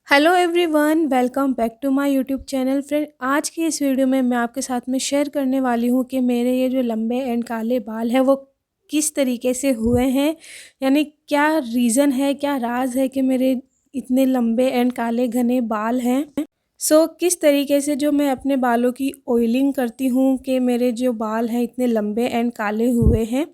Hello everyone, welcome back to my YouTube channel. Friend, आज की इस वीडियो में मैं आपके साथ में शेयर करने वाली हूँ कि मेरे ये जो लंबे एंड काले बाल हैं वो किस तरीके से हुए हैं। यानी क्या रीज़न है, क्या राज है कि मेरे इतने लंबे एंड काले घने बाल हैं। किस तरीके से जो मैं अपने बालों की ऑयलिंग करती हूँ कि मेरे जो बाल हैं इतने लंबे एंड काले हुए हैं।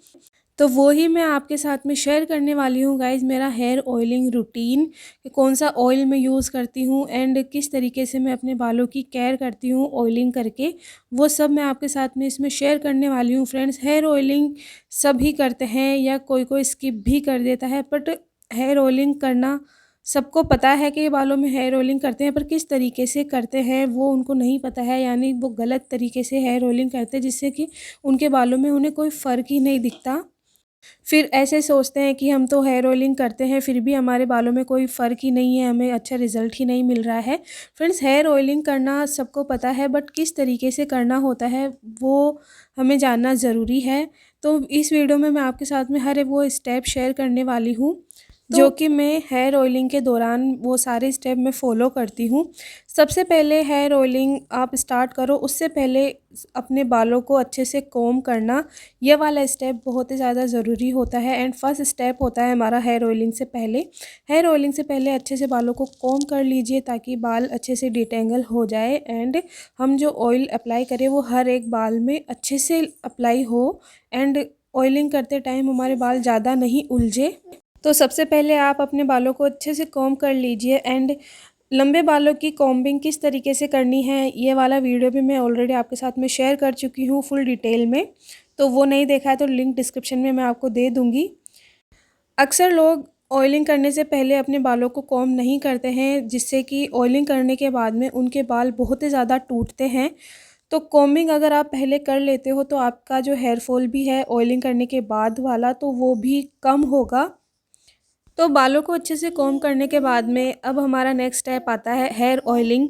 तो वो ही मैं आपके साथ में शेयर करने वाली हूँ गाइज़, मेरा हेयर ऑयलिंग रूटीन कि कौन सा ऑयल मैं यूज़ करती हूँ एंड किस तरीके से मैं अपने बालों की केयर करती हूँ ऑयलिंग करके। वो सब मैं आपके साथ में इसमें शेयर करने वाली हूँ। फ्रेंड्स, हेयर ऑयलिंग सभी करते हैं या कोई कोई स्किप भी कर देता है, बट हेयर ऑयलिंग करना सबको पता है कि बालों में हेयर ऑयलिंग करते हैं, पर किस तरीके से करते हैं वो उनको नहीं पता है। यानी वो गलत तरीके से हेयर ऑयलिंग करते हैं जिससे कि उनके बालों में उन्हें कोई फ़र्क ही नहीं दिखता। फिर ऐसे सोचते हैं कि हम तो हेयर ऑयलिंग करते हैं फिर भी हमारे बालों में कोई फ़र्क ही नहीं है, हमें अच्छा रिज़ल्ट ही नहीं मिल रहा है। फ्रेंड्स, हेयर ऑयलिंग करना सबको पता है, बट किस तरीके से करना होता है वो हमें जानना ज़रूरी है। तो इस वीडियो में मैं आपके साथ में हर एक वो स्टेप शेयर करने वाली हूँ जो कि मैं हेयर ऑयलिंग के दौरान वो सारे स्टेप मैं फ़ॉलो करती हूँ। सबसे पहले हेयर ऑयलिंग आप स्टार्ट करो उससे पहले अपने बालों को अच्छे से कोम्ब करना, ये वाला स्टेप बहुत ही ज़्यादा ज़रूरी होता है। एंड फर्स्ट स्टेप होता है हमारा हेयर ऑयलिंग से पहले। हेयर ऑयलिंग से पहले अच्छे से बालों को कोम्ब कर लीजिए ताकि बाल अच्छे से डिटेंगल हो जाए एंड हम जो ऑयल अप्लाई करें वो हर एक बाल में अच्छे से अप्लाई हो एंड ऑयलिंग करते टाइम हमारे बाल ज़्यादा नहीं उलझे। तो सबसे पहले आप अपने बालों को अच्छे से कॉम्ब कर लीजिए एंड लंबे बालों की कॉम्बिंग किस तरीके से करनी है ये वाला वीडियो भी मैं ऑलरेडी आपके साथ में शेयर कर चुकी हूँ फुल डिटेल में। तो वो नहीं देखा है तो लिंक डिस्क्रिप्शन में मैं आपको दे दूँगी। अक्सर लोग ऑयलिंग करने से पहले अपने बालों को कॉम्ब नहीं करते हैं जिससे कि ऑयलिंग करने के बाद में उनके बाल बहुत ही ज़्यादा टूटते हैं। तो कॉम्बिंग अगर आप पहले कर लेते हो तो आपका जो हेयर फॉल भी है ऑयलिंग करने के बाद वाला तो वो भी कम होगा। तो बालों को अच्छे से कॉम्ब करने के बाद में अब हमारा नेक्स्ट स्टेप आता है हेयर ऑयलिंग।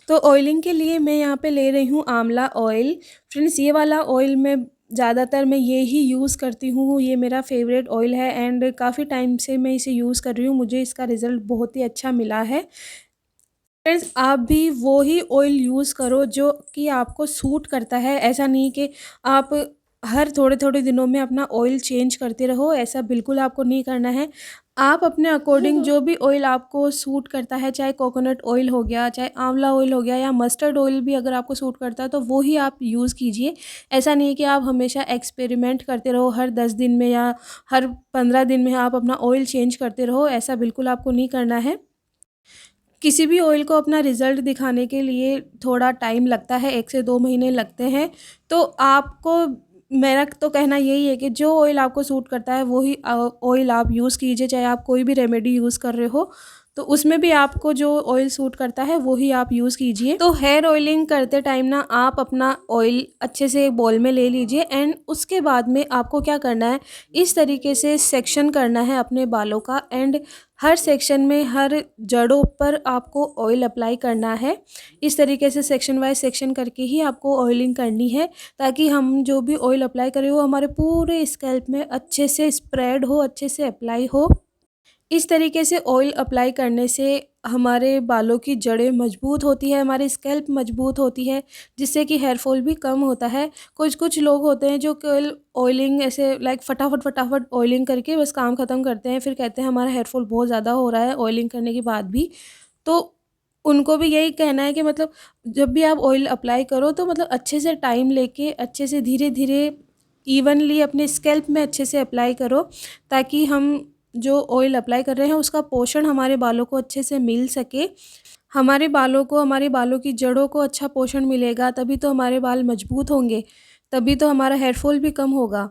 तो ऑयलिंग के लिए मैं यहाँ पे ले रही हूँ आंवला ऑयल। फ्रेंड्स, ये वाला ऑयल ज़्यादातर मैं ये ही यूज़ करती हूँ, ये मेरा फेवरेट ऑयल है एंड काफ़ी टाइम से मैं इसे यूज़ कर रही हूँ, मुझे इसका रिज़ल्ट बहुत ही अच्छा मिला है। फ्रेंड्स, आप भी वो ही ऑयल यूज़ करो जो कि आपको सूट करता है। ऐसा नहीं कि आप हर थोड़े-थोड़े दिनों में अपना ऑयल चेंज करते रहो, ऐसा बिल्कुल आपको नहीं करना है। आप अपने अकॉर्डिंग जो भी ऑयल आपको सूट करता है, चाहे कोकोनट ऑयल हो गया, चाहे आंवला ऑयल हो गया या मस्टर्ड ऑयल भी अगर आपको सूट करता है तो वो ही आप यूज़ कीजिए। ऐसा नहीं है कि आप हमेशा एक्सपेरिमेंट करते रहो, हर 10 दिन में या हर 15 दिन में आप अपना ऑयल चेंज करते रहो, ऐसा बिल्कुल आपको नहीं करना है। किसी भी ऑयल को अपना रिज़ल्ट दिखाने के लिए थोड़ा टाइम लगता है, 1 से 2 महीने लगते हैं। तो आपको मेरा तो कहना यही है कि जो ऑयल आपको सूट करता है वो ही ऑयल आप यूज़ कीजिए, चाहे आप कोई भी रेमेडी यूज़ कर रहे हो, तो उसमें भी आपको जो ऑयल सूट करता है वो ही आप यूज़ कीजिए। तो हेयर ऑयलिंग करते टाइम ना आप अपना ऑयल अच्छे से एक बाउल में ले लीजिए एंड उसके बाद में आपको क्या करना है, इस तरीके से सेक्शन करना है अपने बालों का एंड हर सेक्शन में हर जड़ों पर आपको ऑयल अप्लाई करना है। इस तरीके से सेक्शन वाइज़ सेक्शन करके ही आपको ऑयलिंग करनी है ताकि हम जो भी ऑयल अप्लाई करें वो हमारे पूरे स्कैल्प में अच्छे से स्प्रेड हो, अच्छे से अप्लाई हो। इस तरीके से ऑयल अप्लाई करने से हमारे बालों की जड़ें मजबूत होती है, हमारी स्कैल्प मजबूत होती है, जिससे कि हेयर फॉल भी कम होता है। कुछ लोग होते हैं जो केवल ऑयलिंग ऐसे लाइक फटाफट ऑयलिंग करके बस काम ख़त्म करते हैं, फिर कहते हैं हमारा हेयर फॉल बहुत ज़्यादा हो रहा है ऑयलिंग करने के बाद भी। तो उनको भी यही कहना है कि मतलब जब भी आप ऑयल अप्लाई करो तो मतलब अच्छे से टाइम लेके अच्छे से धीरे-धीरे इवनली अपने स्कैल्प में अच्छे से अप्लाई करो ताकि हम जो ऑयल अप्लाई कर रहे हैं उसका पोषण हमारे बालों को अच्छे से मिल सके। हमारे बालों को, हमारे बालों की जड़ों को अच्छा पोषण मिलेगा तभी तो हमारे बाल मजबूत होंगे, तभी तो हमारा हेयर फॉल भी कम होगा।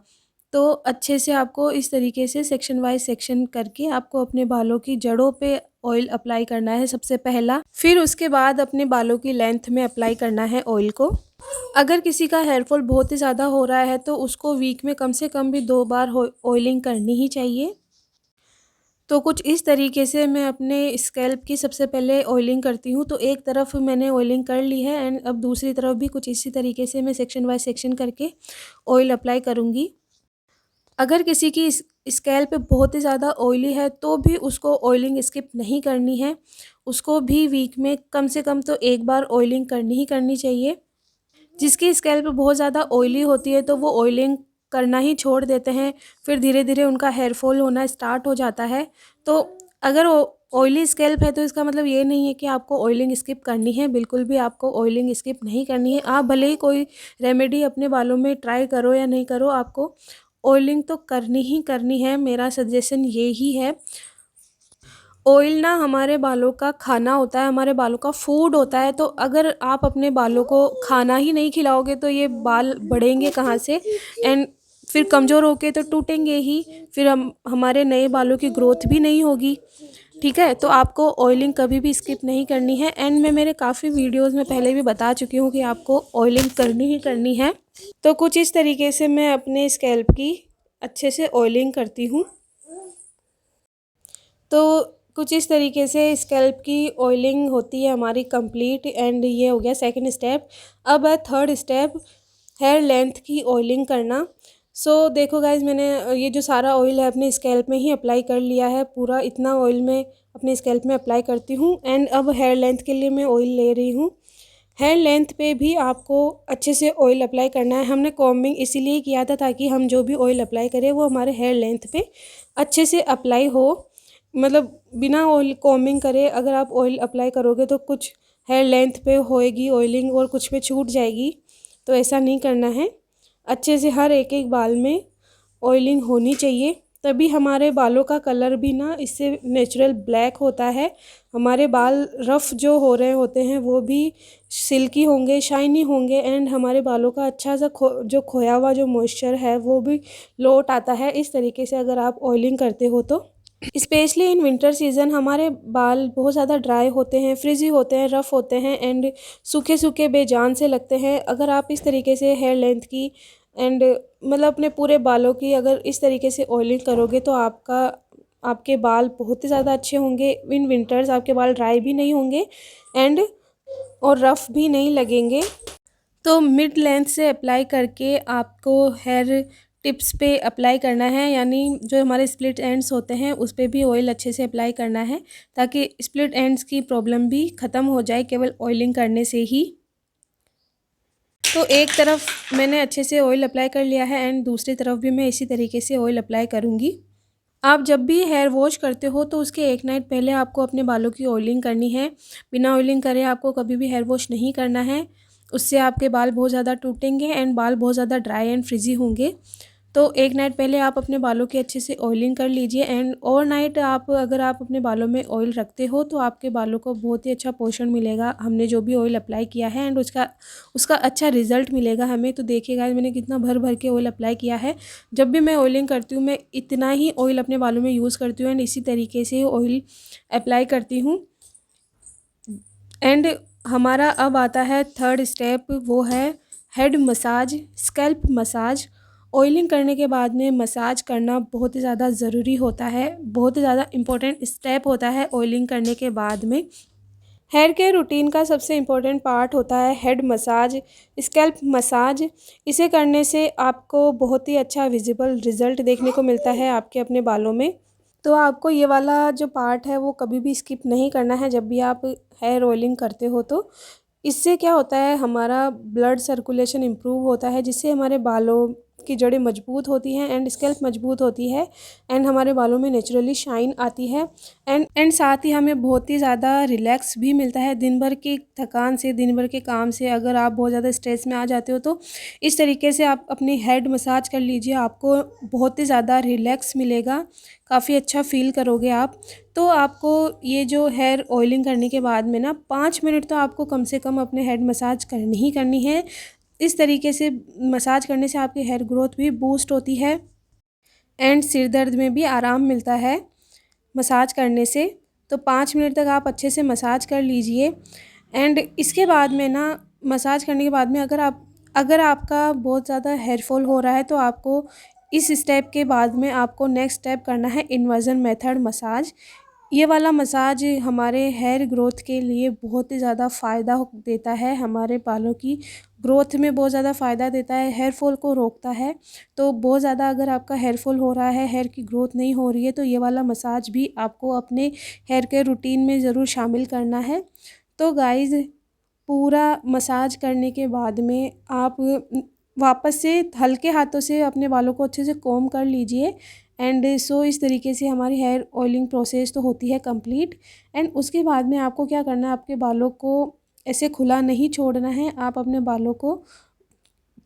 तो अच्छे से आपको इस तरीके से सेक्शन वाइज़ सेक्शन करके आपको अपने बालों की जड़ों पे ऑयल अप्लाई करना है सबसे पहला, फिर उसके बाद अपने बालों की लेंथ में अप्लाई करना है ऑयल को। अगर किसी का हेयर फॉल बहुत ही ज़्यादा हो रहा है तो उसको वीक में कम से कम भी 2 बार हो ऑयलिंग करनी ही चाहिए। तो कुछ इस तरीके से मैं अपने स्कैल्प की सबसे पहले ऑयलिंग करती हूँ। तो एक तरफ मैंने ऑयलिंग कर ली है एंड अब दूसरी तरफ भी कुछ इसी तरीके से मैं सेक्शन बाय सेक्शन करके ऑयल अप्लाई करूँगी। अगर किसी की स्कैल्प बहुत ही ज़्यादा ऑयली है तो भी उसको ऑयलिंग स्किप नहीं करनी है। उसको भी वीक में कम से कम तो एक बार ऑयलिंग करनी ही करनी चाहिए। जिसकी स्कैल्प बहुत ज़्यादा ऑयली होती है तो वो ऑयलिंग करना ही छोड़ देते हैं, फिर धीरे धीरे उनका हेयर फॉल होना स्टार्ट हो जाता है। तो अगर ऑयली स्कैल्प है तो इसका मतलब ये नहीं है कि आपको ऑयलिंग स्किप करनी है, बिल्कुल भी आपको ऑयलिंग स्किप नहीं करनी है। आप भले ही कोई रेमेडी अपने बालों में ट्राई करो या नहीं करो, आपको ऑयलिंग तो करनी ही करनी है। मेरा सजेशन ये ही है। ऑयल ना हमारे बालों का खाना होता है, हमारे बालों का फूड होता है। तो अगर आप अपने बालों को खाना ही नहीं खिलाओगे तो ये बाल बढ़ेंगे कहाँ से, एंड फिर कमज़ोर होके तो टूटेंगे ही। फिर हमारे नए बालों की ग्रोथ भी नहीं होगी। ठीक है, तो आपको ऑयलिंग कभी भी स्किप नहीं करनी है। एंड मैं मेरे काफ़ी वीडियोस में पहले भी बता चुकी हूँ कि आपको ऑयलिंग करनी ही करनी है। तो कुछ इस तरीके से मैं अपने स्कैल्प की अच्छे से ऑयलिंग करती हूँ। तो कुछ इस तरीके से स्कैल्प की ऑयलिंग होती है हमारी कंप्लीट। एंड ये हो गया सेकंड स्टेप। अब है थर्ड स्टेप, हेयर लेंथ की ऑयलिंग करना। सो देखो गाइज, मैंने ये जो सारा ऑयल है अपने स्कैल्प में ही अप्लाई कर लिया है। पूरा इतना ऑयल मैं अपने स्कैल्प में अप्लाई करती हूँ। एंड अब हेयर लेंथ के लिए मैं ऑयल ले रही हूँ। हेयर लेंथ पे भी आपको अच्छे से ऑयल अप्लाई करना है। हमने कॉम्बिंग इसीलिए किया था ताकि हम जो भी ऑयल अप्लाई करें वो हमारे हेयर लेंथ पे अच्छे से अप्लाई हो। मतलब बिना ऑयल कॉम्बिंग करे अगर आप ऑयल अप्लाई करोगे तो कुछ हेयर लेंथ पे होएगी ऑयलिंग और कुछ पे छूट जाएगी। तो ऐसा नहीं करना है। अच्छे से हर एक एक बाल में ऑयलिंग होनी चाहिए, तभी हमारे बालों का कलर भी ना इससे नेचुरल ब्लैक होता है। हमारे बाल रफ़ जो हो रहे होते हैं वो भी सिल्की होंगे, शाइनी होंगे। एंड हमारे बालों का अच्छा सा जो खोया हुआ जो मॉइस्चर है वो भी लौट आता है। इस तरीके से अगर आप ऑयलिंग करते हो तो स्पेशली इन विंटर सीज़न हमारे बाल बहुत ज़्यादा ड्राई होते हैं, फ्रिजी होते हैं, रफ़ होते हैं एंड सूखे सूखे बेजान से लगते हैं। अगर आप इस तरीके से हेयर लेंथ की एंड मतलब अपने पूरे बालों की अगर इस तरीके से ऑयलिंग करोगे तो आपके बाल बहुत ही ज़्यादा अच्छे होंगे। इन विंटर्स आपके बाल ड्राई भी नहीं होंगे एंड और रफ़ भी नहीं लगेंगे। तो मिड लेंथ से अप्लाई करके आपको हेयर टिप्स पे अप्लाई करना है, यानी जो हमारे स्प्लिट एंड्स होते हैं उस पे भी ऑयल अच्छे से अप्लाई करना है ताकि स्प्लिट एंड्स की प्रॉब्लम भी ख़त्म हो जाए केवल ऑयलिंग करने से ही। तो एक तरफ मैंने अच्छे से ऑयल अप्लाई कर लिया है एंड दूसरी तरफ भी मैं इसी तरीके से ऑयल अप्लाई करूँगी। आप जब भी हेयर वॉश करते हो तो उसके एक नाइट पहले आपको अपने बालों की ऑयलिंग करनी है। बिना ऑयलिंग करे आपको कभी भी हेयर वॉश नहीं करना है। उससे आपके बाल बहुत ज़्यादा टूटेंगे एंड बाल बहुत ज़्यादा ड्राई एंड फ्रिजी होंगे। तो एक नाइट पहले आप अपने बालों की अच्छे से ऑयलिंग कर लीजिए। एंड ओवरनाइट अगर आप अपने बालों में ऑयल रखते हो तो आपके बालों को बहुत ही अच्छा पोषण मिलेगा। हमने जो भी ऑयल अप्लाई किया है एंड उसका अच्छा रिजल्ट मिलेगा हमें। तो देखिएगा मैंने कितना भर भर के ऑयल अप्लाई किया है। जब भी मैं ऑयलिंग करती हूँ मैं इतना ही ऑयल अपने बालों में यूज़ करती हूँ एंड इसी तरीके से ऑयल अप्लाई करती हूँ। एंड हमारा अब आता है थर्ड स्टेप, वो है head massage, scalp massage. Oiling करने के बाद में मसाज करना बहुत ही ज़्यादा ज़रूरी होता है, बहुत ही ज़्यादा इम्पोर्टेंट स्टेप होता है ऑयलिंग करने के बाद में। हेयर केयर रूटीन का सबसे इम्पोर्टेंट पार्ट होता है हेड मसाज, स्कैल्प मसाज। इसे करने से आपको बहुत ही अच्छा विजिबल रिज़ल्ट देखने को मिलता है आपके अपने बालों में। तो आपको ये वाला जो पार्ट है वो कभी भी स्किप नहीं करना है जब भी आप हेयर ऑयलिंग करते हो। तो इससे क्या होता है, हमारा ब्लड सर्कुलेशन इम्प्रूव होता है जिससे हमारे बालों की जड़ें मजबूत होती हैं एंड स्कैल्प मजबूत होती है एंड हमारे बालों में नेचुरली शाइन आती है। एंड साथ ही हमें बहुत ही ज़्यादा रिलैक्स भी मिलता है दिन भर की थकान से, दिन भर के काम से। अगर आप बहुत ज़्यादा स्ट्रेस में आ जाते हो तो इस तरीके से आप अपनी हेड मसाज कर लीजिए, आपको बहुत ही ज़्यादा रिलैक्स मिलेगा, काफ़ी अच्छा फील करोगे आप। तो आपको ये जो हेयर ऑयलिंग करने के बाद में ना 5 मिनट तो आपको कम से कम अपने हेड मसाज करनी ही करनी है। इस तरीके से मसाज करने से आपकी हेयर ग्रोथ भी बूस्ट होती है एंड सिर दर्द में भी आराम मिलता है मसाज करने से। तो 5 मिनट तक आप अच्छे से मसाज कर लीजिए। एंड इसके बाद में ना, मसाज करने के बाद में अगर आपका बहुत ज़्यादा हेयर फॉल हो रहा है तो आपको इस स्टेप के बाद में आपको नेक्स्ट स्टेप करना है इन्वर्जन मेथड मसाज। ये वाला मसाज हमारे हेयर ग्रोथ के लिए बहुत ही ज़्यादा फ़ायदा देता है, हमारे बालों की ग्रोथ में बहुत ज़्यादा फ़ायदा देता है, हेयर फॉल को रोकता है। तो बहुत ज़्यादा अगर आपका हेयर फॉल हो रहा है, हेयर की ग्रोथ नहीं हो रही है, तो ये वाला मसाज भी आपको अपने हेयर केयर रूटीन में ज़रूर शामिल करना है। तो गाइज़, पूरा मसाज करने के बाद में आप वापस से हल्के हाथों से अपने बालों को अच्छे से कोम कर लीजिए। एंड सो इस तरीके से हमारी हेयर ऑयलिंग प्रोसेस तो होती है कंप्लीट। एंड उसके बाद में आपको क्या करना है, आपके बालों को ऐसे खुला नहीं छोड़ना है। आप अपने बालों को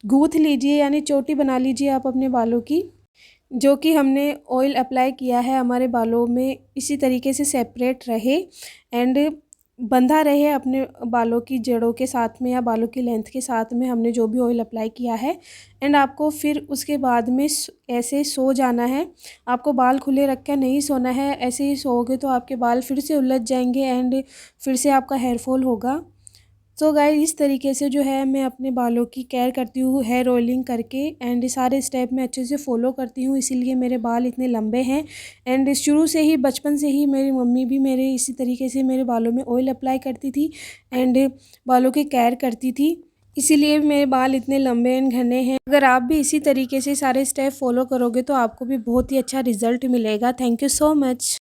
गूँथ लीजिए, यानी चोटी बना लीजिए आप अपने बालों की। जो कि हमने ऑयल अप्लाई किया है हमारे बालों में इसी तरीके से सेपरेट रहे एंड बंधा रहे अपने बालों की जड़ों के साथ में या बालों की लेंथ के साथ में, हमने जो भी ऑयल अप्लाई किया है। एंड आपको फिर उसके बाद में ऐसे सो जाना है। आपको बाल खुले रख के नहीं सोना है। ऐसे ही सोओगे तो आपके बाल फिर से उलझ जाएंगे एंड फिर से आपका हेयर फॉल होगा। सो गाइस, इस तरीके से जो है मैं अपने बालों की केयर करती हूँ हेयर ऑयलिंग करके। एंड सारे स्टेप मैं अच्छे से फॉलो करती हूँ, इसीलिए मेरे बाल इतने लंबे हैं। एंड शुरू से ही, बचपन से ही मेरी मम्मी भी मेरे इसी तरीके से मेरे बालों में ऑयल अप्लाई करती थी एंड बालों की केयर करती थी, इसीलिए मेरे बाल इतने लंबे एंड घने हैं। अगर आप भी इसी तरीके से सारे स्टेप फॉलो करोगे तो आपको भी बहुत ही अच्छा रिजल्ट मिलेगा। Thank you so much.